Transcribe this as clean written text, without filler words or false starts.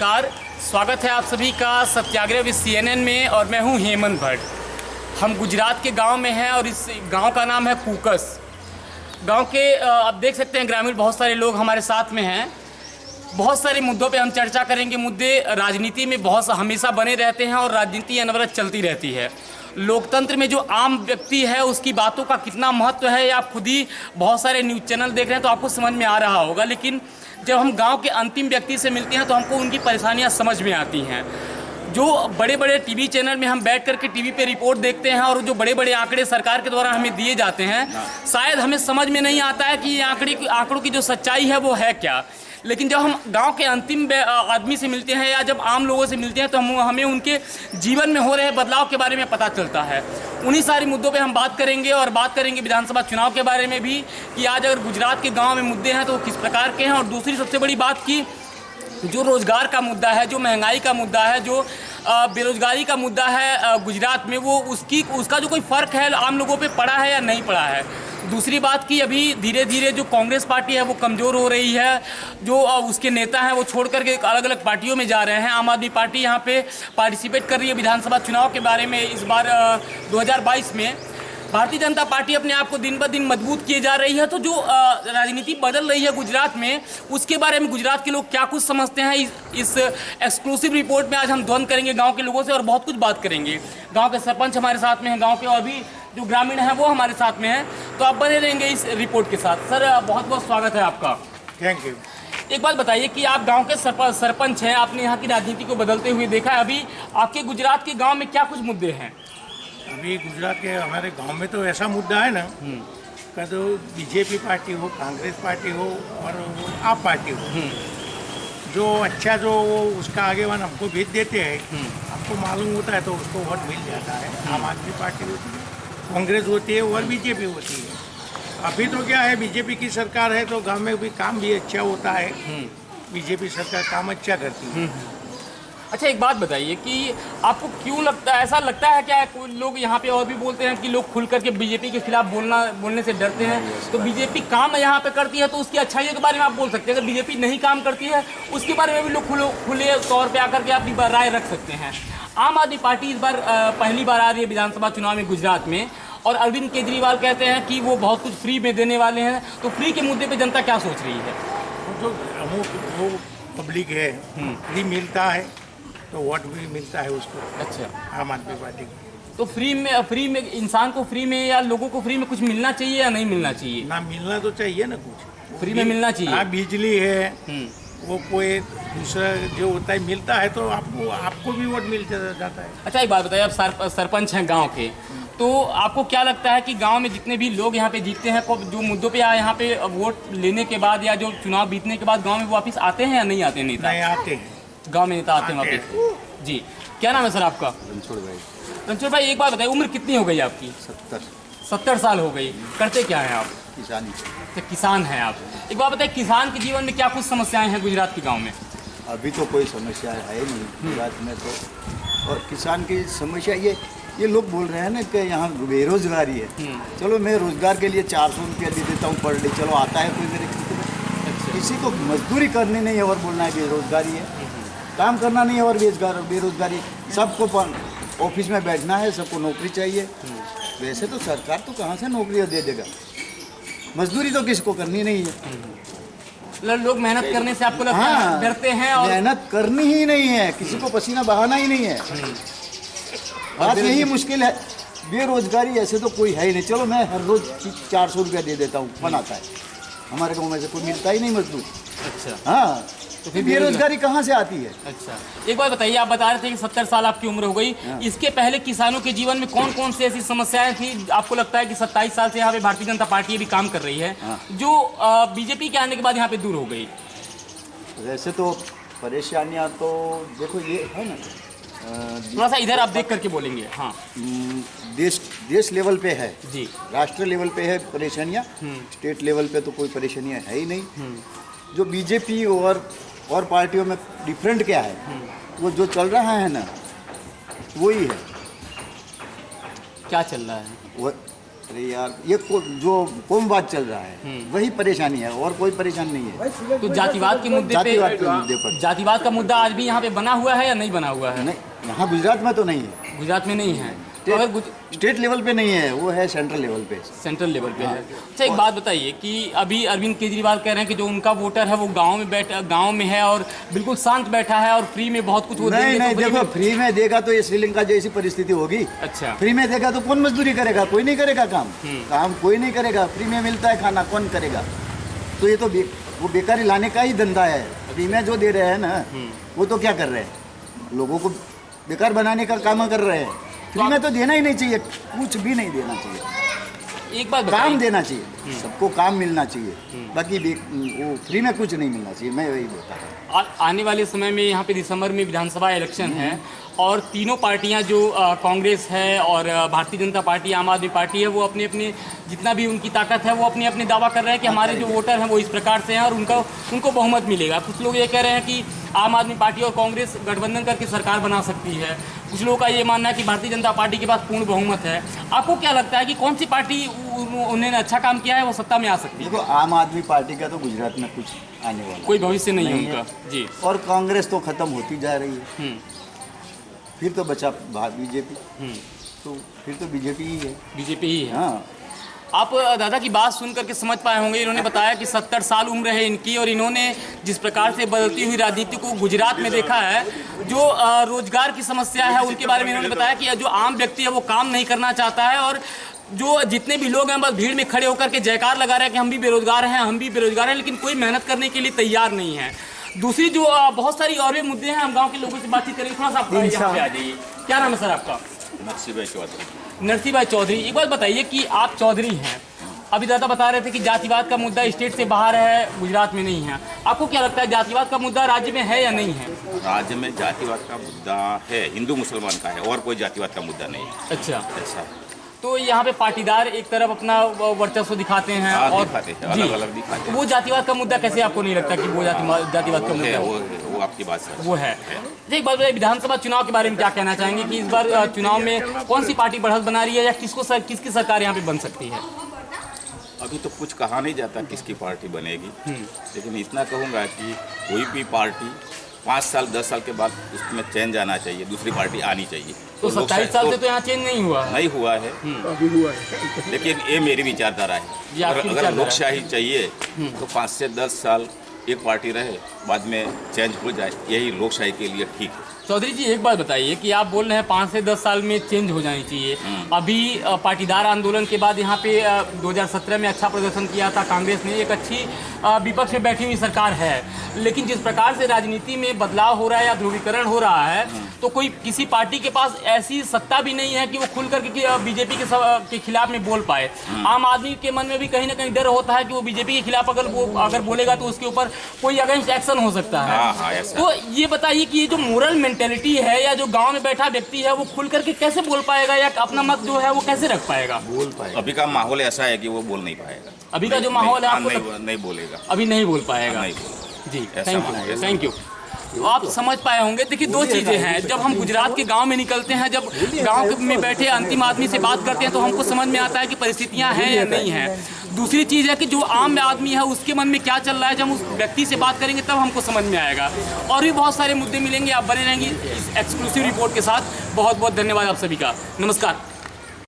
नमस्कार, स्वागत है आप सभी का सत्याग्रह विद CNN में। और मैं हूं हेमंत भट्ट। हम गुजरात के गांव में हैं और इस गांव का नाम है कूकस। गांव के आप देख सकते हैं ग्रामीण बहुत सारे लोग हमारे साथ में हैं। बहुत सारे मुद्दों पे हम चर्चा करेंगे। मुद्दे राजनीति में बहुत हमेशा बने रहते हैं और राजनीति अनवरत चलती रहती है। लोकतंत्र में जो आम व्यक्ति है उसकी बातों का कितना महत्व है, आप खुद ही बहुत सारे न्यूज़ चैनल देख रहे हैं तो आपको समझ में आ रहा होगा। लेकिन जब हम गांव के अंतिम व्यक्ति से मिलते हैं तो हमको उनकी परेशानियां समझ में आती हैं। जो बड़े बड़े टीवी चैनल में हम बैठ करके टीवी पे रिपोर्ट देखते हैं और जो बड़े बड़े आंकड़े सरकार के द्वारा हमें दिए जाते हैं, शायद हमें समझ में नहीं आता है कि ये आंकड़ों की जो सच्चाई है वो है क्या। लेकिन जब हम गांव के अंतिम आदमी से मिलते हैं या जब आम लोगों से मिलते हैं तो हमें उनके जीवन में हो रहे बदलाव के बारे में पता चलता है। उन्हीं सारी मुद्दों पे हम बात करेंगे और बात करेंगे विधानसभा चुनाव के बारे में भी कि आज अगर गुजरात के गांव में मुद्दे हैं तो वो किस प्रकार के हैं। और दूसरी सबसे बड़ी बात की जो रोज़गार का मुद्दा है, जो महंगाई का मुद्दा है, जो बेरोज़गारी का मुद्दा है गुजरात में, वो उसका जो कोई फ़र्क है आम लोगों पे पड़ा है या नहीं पड़ा है। दूसरी बात की अभी धीरे धीरे जो कांग्रेस पार्टी है वो कमज़ोर हो रही है। जो उसके नेता हैं वो छोड़ करके अलग अलग पार्टियों में जा रहे हैं। आम आदमी पार्टी यहाँ पे पार्टिसिपेट कर रही है विधानसभा चुनाव के बारे में। इस बार 2022 में भारतीय जनता पार्टी अपने आप को दिन ब दिन मजबूत किए जा रही है। तो जो राजनीति बदल रही है गुजरात में, उसके बारे में गुजरात के लोग क्या कुछ समझते हैं, इस एक्सक्लूसिव रिपोर्ट में आज हम ध्वनि करेंगे गांव के लोगों से और बहुत कुछ बात करेंगे। गांव के सरपंच हमारे साथ में हैं, गांव के और भी जो ग्रामीण हैं वो हमारे साथ में हैं। तो आप बने रहेंगे इस रिपोर्ट के साथ। सर बहुत बहुत स्वागत है आपका। Thank you. एक बात बताइए कि आप गांव के सरपंच हैं, आपने यहाँ की राजनीति को बदलते हुए देखा है। अभी आपके गुजरात के गाँव में क्या कुछ मुद्दे हैं? अभी गुजरात के हमारे गांव में तो ऐसा मुद्दा है ना कि तो बीजेपी पार्टी हो, कांग्रेस पार्टी हो और वो आप पार्टी हो, जो अच्छा जो वो उसका आगेवान हमको भेज देते हैं, आपको मालूम होता है तो उसको वोट मिल जाता है। आम आदमी पार्टी होती है, कांग्रेस होती है और बीजेपी होती है। अभी तो क्या है, बीजेपी की सरकार है तो गाँव में भी काम भी अच्छा होता है। बीजेपी सरकार काम अच्छा करती है। अच्छा, एक बात बताइए कि आपको क्यों लगता है, ऐसा लगता है क्या कोई लोग यहाँ पे और भी बोलते हैं कि लोग खुल करके बीजेपी के खिलाफ बोलने से डरते हैं। तो बीजेपी काम यहाँ पे करती है तो उसकी अच्छाइयों के बारे में आप बोल सकते हैं। अगर बीजेपी नहीं काम करती है उसके बारे में भी लोग खुले तौर पे आकर के अपनी राय रख सकते हैं। आम आदमी पार्टी इस बार पहली बार आ रही है विधानसभा चुनाव में गुजरात में, और अरविंद केजरीवाल कहते हैं कि वो बहुत कुछ फ्री में देने वाले हैं। तो फ्री के मुद्दे पर जनता क्या सोच रही है? वो पब्लिक है, फ्री मिलता है तो वोट भी मिलता है उसको। अच्छा, आम आदमी पार्टी को तो फ्री में इंसान को फ्री में या लोगों को फ्री में कुछ मिलना चाहिए या नहीं मिलना चाहिए? ना मिलना तो चाहिए ना, कुछ फ्री में मिलना चाहिए। हाँ, बिजली है, वो कोई दूसरा जो होता है मिलता है तो आपको भी वोट मिल जाता है। अच्छा, एक बात बताइए, आप सरपंच हैं गांव के, तो आपको क्या लगता है कि गांव में जितने भी लोग यहाँ पे जीतते हैं, जो मुद्दों पे यहाँ पे वोट लेने के बाद या जो चुनाव बीतने के बाद गांव में वापस आते हैं या नहीं आते? नेता नहीं आते हैं, गांव में नेता आते हैं वापस। जी, क्या नाम है सर आपका? रणछोड़ भाई। रणछोड़ भाई, एक बात बताइए, उम्र कितनी हो गई आपकी? 70 साल हो गई। करते क्या हैं आप? किसानी। तो किसान हैं आप। एक बात बताइए, किसान के जीवन में क्या कुछ समस्याएं हैं गुजरात के गांव में? अभी तो कोई समस्या है नहीं गुजरात में तो। और किसान की समस्या ये लोग बोल रहे हैं ना कि यहाँ बेरोजगारी है। चलो, मैं रोजगार के लिए 400 रुपया दे देता हूँ पर डे, चलो आता है कोई मेरे खेती में। अच्छा। किसी को मजदूरी करनी नहीं है और बोलना है बेरोजगारी है, काम करना नहीं है और बेरोजगारी। सबको ऑफिस में बैठना है, सबको नौकरी चाहिए। वैसे तो सरकार तो कहाँ से नौकरियाँ दे देगा, मजदूरी तो किसी को करनी नहीं है। लोग मेहनत करने से आपको लगता है डरते हैं? और मेहनत करनी ही नहीं है, किसी को पसीना बहाना ही नहीं है। बात यही मुश्किल है। बेरोजगारी ऐसे तो कोई है ही नहीं। चलो, मैं हर रोज 400 रुपया दे देता हूँ, फन आता है। हमारे गाँव में से कोई मिलता ही नहीं मजदूर। अच्छा, हाँ, तो फिर बेरोजगारी कहाँ से आती है? अच्छा, एक बात बताइए, आप बता रहे थे कि 70 साल आपकी उम्र हो गई। इसके पहले किसानों के जीवन में कौन कौन सी ऐसी समस्याएं थी? आपको लगता है कि 27 साल से यहाँ पे भारतीय जनता पार्टी भी काम कर रही है, जो बीजेपी के आने के बाद यहाँ पे दूर हो गई? वैसे तो परेशानियाँ तो देखो ये है ना, थोड़ा सा इधर आप देख करके बोलेंगे। हाँ, देश लेवल पे है जी, राष्ट्र लेवल पे है परेशानियाँ। स्टेट लेवल पे तो कोई परेशानियाँ है ही नहीं। जो बीजेपी और पार्टियों में डिफरेंट क्या है, वो जो चल रहा है ना वही है। क्या चल रहा है? वो अरे यार ये जो कोमवाद चल रहा है वही परेशानी है, और कोई परेशानी नहीं है। तो जातिवाद के मुद्दे जातिवाद के मुद्दे पर जातिवाद का मुद्दा आज भी यहाँ पे बना हुआ है या नहीं बना हुआ है? नहीं, यहाँ गुजरात में तो नहीं है, गुजरात में नहीं है। तो अगर स्टेट लेवल पे नहीं है, वो है सेंट्रल लेवल पे। सेंट्रल लेवल पे है। अच्छा, एक बात बताइए कि अभी अरविंद केजरीवाल कह रहे हैं कि जो उनका वोटर है वो गांव में है और बिल्कुल शांत बैठा है और फ्री में बहुत कुछ वो नहीं देंगे, नहीं, तो फ्री देखो में- फ्री में देगा तो ये श्रीलंका जैसी परिस्थिति होगी। अच्छा, फ्री में देगा तो कौन मजदूरी करेगा? कोई नहीं करेगा काम, काम कोई नहीं करेगा। फ्री में मिलता है खाना, कौन करेगा? तो ये तो वो बेकारी लाने का ही धंधा है। फ्री में जो दे रहे हैं ना, वो तो क्या कर रहे हैं, लोगों को बेकार बनाने का काम कर रहे हैं। फ्री में तो देना ही नहीं चाहिए, कुछ भी नहीं देना चाहिए। एक बात काम बताइए, देना चाहिए, सबको काम मिलना चाहिए, बाकी वो फ्री में कुछ नहीं मिलना चाहिए। मैं वही बोलता हूँ। आने वाले समय में यहाँ पे दिसंबर में विधानसभा इलेक्शन है और तीनों पार्टियां जो कांग्रेस है और भारतीय जनता पार्टी, आम आदमी पार्टी है, वो अपने अपने जितना भी उनकी ताकत है वो अपने अपने दावा कर रहे हैं कि हमारे जो वोटर हैं वो इस प्रकार से हैं और उनको बहुमत मिलेगा। कुछ लोग ये कह रहे हैं कि आम आदमी पार्टी और कांग्रेस गठबंधन करके सरकार बना सकती है। कुछ लोगों का ये मानना है कि भारतीय जनता पार्टी के पास पूर्ण बहुमत है। आपको क्या लगता है कि कौन सी पार्टी उन्होंने अच्छा काम किया है वो सत्ता में आ सकती है? देखो, आम आदमी पार्टी का तो गुजरात में कुछ आने वाला कोई भविष्य नहीं है नहीं उनका जी। और कांग्रेस तो खत्म होती जा रही है। फिर तो बचा बीजेपी, तो फिर तो बीजेपी ही है। बीजेपी ही है। हाँ, आप दादा की बात सुन करके समझ पाए होंगे, इन्होंने बताया कि 70 साल उम्र है इनकी और इन्होंने जिस प्रकार से बदलती हुई राजनीति को गुजरात में देखा है, जो रोजगार की समस्या है उनके बारे में इन्होंने बताया कि जो आम व्यक्ति है वो काम नहीं करना चाहता है और जो जितने भी लोग हैं बस भीड़ में खड़े होकर के जयकार लगा रहे हैं कि हम भी बेरोजगार हैं, हम भी बेरोजगार हैं, लेकिन कोई मेहनत करने के लिए तैयार नहीं है। दूसरी जो बहुत सारी और भी मुद्दे हैं, हम गाँव के लोगों से बातचीत करेंगे। थोड़ा सा आप यहाँ पे आ जाइए। क्या नाम है सर आपका? नरसिंह भाई चौधरी। नरसिंह भाई चौधरी, एक बात बताइए कि आप चौधरी हैं, अभी दादा बता रहे थे कि जातिवाद का मुद्दा स्टेट से बाहर है, गुजरात में नहीं है। आपको क्या लगता है जातिवाद का मुद्दा राज्य में है या नहीं है? राज्य में जातिवाद का मुद्दा है, हिंदू मुसलमान का है, और कोई जातिवाद का मुद्दा नहीं है। अच्छा, ऐसा तो यहाँ पे पाटीदार एक तरफ अपना वर्चस्व दिखाते हैं हाँ, और दिखाते हैं, जी, अलग-अलग दिखाते हैं। वो जातिवाद का मुद्दा कैसे आपको नहीं लगता कि वो जातिवाद का है, मुद्दा वो आपकी बात सच वो है? एक बात बताइए, विधानसभा चुनाव के बारे में क्या कहना चाहेंगे कि इस बार चुनाव में कौन सी पार्टी बढ़त बना रही है या किसकी सरकार यहाँ पे बन सकती है? अभी तो कुछ कहा नहीं जाता किसकी पार्टी बनेगी, लेकिन इतना कहूँगा कि कोई भी पार्टी 5 साल 10 साल के बाद उसमें चेंज आना चाहिए, दूसरी पार्टी आनी चाहिए। तो 27 साल से तो यहाँ चेंज नहीं हुआ है। नहीं हुआ है, लेकिन ये मेरी विचारधारा है। ये आपकी अगर विचारधारा है। लोकशाही चाहिए तो 5 से 10 साल एक पार्टी रहे, बाद में चेंज हो जाए, यही लोकशाही के लिए ठीक है। चौधरी जी, एक बात बताइए कि आप बोल रहे हैं 5 से 10 साल में चेंज हो जानी चाहिए। अभी पाटीदार आंदोलन के बाद यहाँ पे 2017 में अच्छा प्रदर्शन किया था कांग्रेस ने, एक अच्छी विपक्ष में बैठी हुई सरकार है, लेकिन जिस प्रकार से राजनीति में बदलाव हो रहा है या ध्रुवीकरण हो रहा है, तो कोई किसी पार्टी के पास ऐसी सत्ता भी नहीं है कि वो खुल करके बीजेपी के खिलाफ में बोल पाए। आम आदमी के मन में भी कहीं ना कहीं डर होता है कि वो बीजेपी के खिलाफ अगर बोलेगा तो उसके ऊपर कोई अगेंस्ट एक्शन हो सकता हाँ, है। ऐसा। तो ये बताइए कि ये जो मोरल मेंटेलिटी है या जो गांव में बैठा व्यक्ति है वो खुल करके कैसे बोल पाएगा या अपना मत जो है वो कैसे रख पाएगा? बोल पाएगा। अभी का माहौल ऐसा है कि वो बोल नहीं पाएगा। अभी का जो माहौल है आपको नहीं बोलेगा, नहीं बोल पाएगा। नहीं बोलेगा। जी, ऐसा माहौल है। Thank you. तो आप समझ पाए होंगे। देखिए, दो चीज़ें हैं, जब हम गुजरात के गांव में निकलते हैं, जब गांव में बैठे अंतिम आदमी से बात करते हैं तो हमको समझ में आता है कि परिस्थितियां हैं या नहीं हैं। दूसरी चीज़ है कि जो आम आदमी है उसके मन में क्या चल रहा है, जब हम उस व्यक्ति से बात करेंगे तब हमको समझ में आएगा। और भी बहुत सारे मुद्दे मिलेंगे, आप बने रहेंगे इस एक्सक्लूसिव रिपोर्ट के साथ। बहुत बहुत धन्यवाद आप सभी का। नमस्कार।